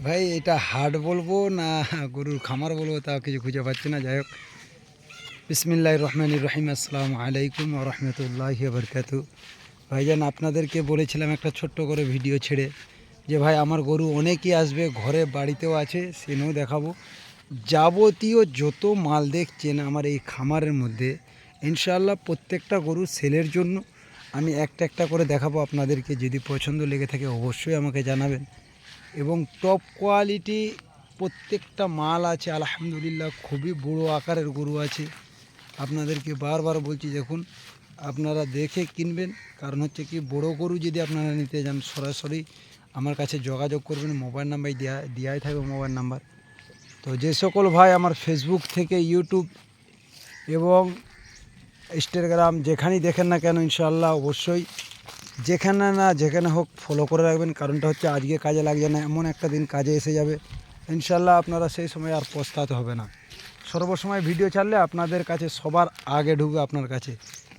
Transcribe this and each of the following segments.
ভাই এটা হাট বলবো না গরুর খামার বলবো তাও কিছু খুঁজে পাচ্ছি না। যাই হোক, বিসমিল্লাহির রহমানির রহিম। আসসালামু আলাইকুম ওয়া রাহমাতুল্লাহি ওয়া বারাকাতুহু। ভাইজান, আপনাদেরকে বলেছিলাম একটা ছোট্ট করে ভিডিও ছেড়ে যে ভাই আমার গরু অনেকই আসবে, ঘরে বাড়িতেও আছে, সেনেও দেখাবো। যাবতীয় যত মাল দেখছেন আমার এই খামারের মধ্যে, ইনশাআল্লাহ প্রত্যেকটা গরু সেলের জন্য আমি একটা একটা করে দেখাবো আপনাদেরকে। যদি পছন্দ লেগে থাকে অবশ্যই আমাকে জানাবেন। এবং টপ কোয়ালিটি প্রত্যেকটা মাল আছে আলহামদুলিল্লাহ। খুবই বড় আকারের গরু আছে। আপনাদেরকে বারবার বলছি, দেখুন আপনারা দেখে কিনবেন। কারণ হচ্ছে কি, বড় গরু যদি আপনারা নিতে যান সরাসরি আমার কাছে যোগাযোগ করবেন। মোবাইল নাম্বার দেওয়াই থাকবে, মোবাইল নাম্বার। তো যে সকল ভাই আমার ফেসবুক থেকে, ইউটিউব এবং ইনস্টাগ্রাম যেখানেই দেখেন না কেন, ইনশাআল্লাহ অবশ্যই যেখানে হোক ফলো করে রাখবেন। কারণটা হচ্ছে আজকে কাজে লাগছে না, এমন একটা দিন কাজে এসে যাবে ইনশাআল্লাহ, আপনারা সেই সময় আর পস্তাতে হবে না। সর্বসময় ভিডিও ছাড়লে আপনাদের কাছে সবার আগে ঢুকবে আপনার কাছে।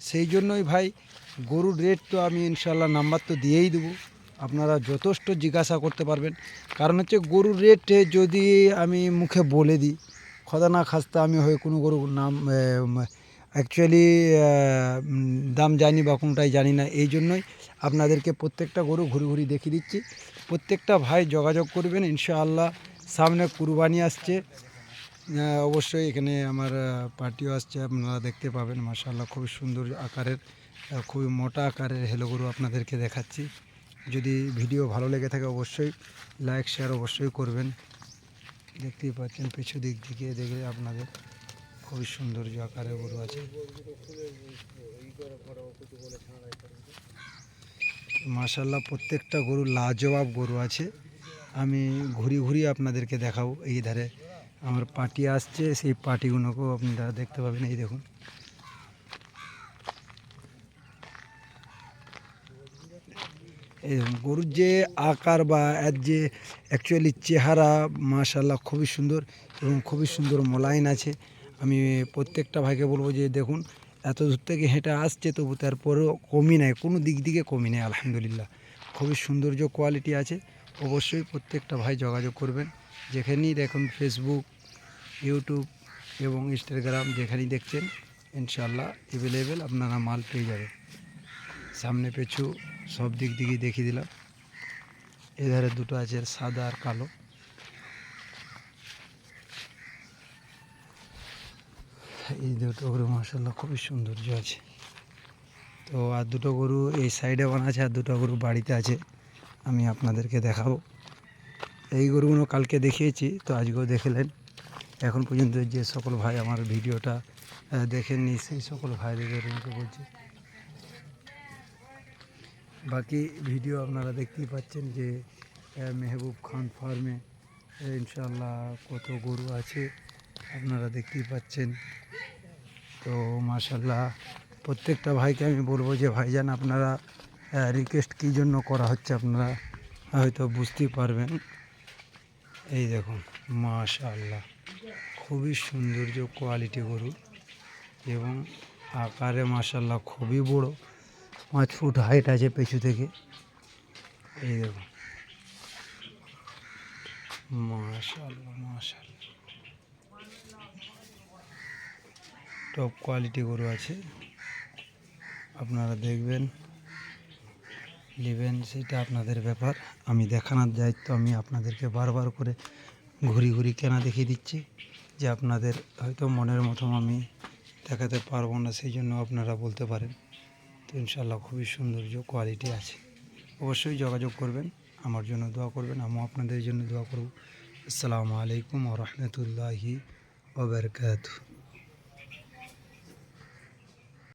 সেই জন্যই ভাই গরুর রেট তো আমি ইনশাআল্লাহ নাম্বার তো দিয়েই দেবো, আপনারা যথেষ্ট জিজ্ঞাসা করতে পারবেন। কারণ হচ্ছে গরুর রেট যদি আমি মুখে বলে দিই, খোদা না খাস্তা আমি হয়ে কোনো গরুর নাম অ্যাকচুয়ালি দাম জানি বা কোনটাই জানি না। এই জন্যই আপনাদেরকে প্রত্যেকটা গরু ঘুরি ঘুরি দেখিয়ে দিচ্ছি। প্রত্যেকটা ভাই যোগাযোগ করবেন ইনশাআল্লাহ। সামনে কুরবানি আসছে, অবশ্যই এখানে আমার পার্টিও আসছে, আপনারা দেখতে পাবেন। মাশাআল্লাহ খুবই সুন্দর আকারের, খুবই মোটা আকারের হেলো গরু আপনাদেরকে দেখাচ্ছি। যদি ভিডিও ভালো লেগে থাকে অবশ্যই লাইক শেয়ার অবশ্যই করবেন। দেখতেই পাচ্ছেন পিছু দিক থেকে দেখলে আপনাদের খুবই সৌন্দর্য আকারের গরু আছে। মাশাআল্লাহ প্রত্যেকটা গরু লাজবাব গরু আছে। আমি ঘুরি ঘুরি আপনাদেরকে দেখাবো। এই ধারে আমার পার্টি আসছে, সেই পার্টিগুলোকেও আপনারা দেখতে পাবেন। এই দেখুন, এই দেখুন গরুর যে আকার বা এর যে অ্যাকচুয়ালি চেহারা, মাশাআল্লাহ খুবই সুন্দর এবং খুবই সুন্দর মোলায়েন আছে। আমি প্রত্যেকটা ভাইকে বলবো যে দেখুন, এত দূর থেকে হেঁটে আসছে তবু তারপরেও কমই নেই, কোনো দিক থেকে কমই নেই আলহামদুলিল্লাহ। খুবই সৌন্দর্য কোয়ালিটি আছে। অবশ্যই প্রত্যেকটা ভাই যোগাযোগ করবেন। যেখানেই দেখুন ফেসবুক, ইউটিউব এবং ইনস্টাগ্রাম যেখানেই দেখছেন, ইনশাআল্লাহ অ্যাভেলেবেল আপনারা মাল পেয়ে যাবেন। সামনে পেছু সব দিক দিকেই দেখিয়ে দিলাম। এধারে দুটো আছে সাদা আর কালো। এই দুটো গরু মাশাআল্লাহ খুবই সৌন্দর্য আছে। তো আর দুটো গরু এই সাইডে বানা আছে, আর দুটো গরু বাড়িতে আছে, আমি আপনাদেরকে দেখাবো। এই গরুগুলো কালকে দেখিয়েছি, তো আজকেও দেখলেন। এখন পর্যন্ত যে সকল ভাই আমার ভিডিওটা দেখেননি সেই সকল ভাইদের বলছি। বাকি ভিডিও আপনারা দেখতেই পাচ্ছেন যে মেহবুব খান ফার্মে ইনশাআল্লাহ কত গরু আছে আপনারা দেখতেই পাচ্ছেন। তো মাশাআল্লাহ প্রত্যেকটা ভাইকে আমি বলবো যে ভাইজান আপনারা রিকোয়েস্ট কী জন্য করা হচ্ছে আপনারা হয়তো বুঝতেই পারবেন। এই দেখুন মাশাআল্লাহ খুবই সৌন্দর্য কোয়ালিটি গরু এবং আকারে মাশাআল্লাহ খুবই বড়, 5 ফুট হাইট আছে পেছু থেকে। এই দেখুন মাশাআল্লাহ মাশাআল্লাহ টপ কোয়ালিটি গরু আছে। আপনারা দেখবেন, নেবেন, সেটা আপনাদের ব্যাপার। আমি দেখানোর দায়িত্ব আমি আপনাদেরকে বারবার করে ঘুরি ঘুরি কেনা দেখিয়ে দিচ্ছি যে আপনাদের হয়তো মনের মতো আমি দেখাতে পারবো না, সেই জন্য আপনারা বলতে পারেন। তো ইনশাআল্লাহ খুবই সৌন্দর্য কোয়ালিটি আছে। অবশ্যই যোগাযোগ করবেন, আমার জন্য দোয়া করবেন, আমিও আপনাদের জন্য দোয়া করব। আসসালামু আলাইকুম ওয়া রাহমাতুল্লাহি ওয়া বারাকাতুহু।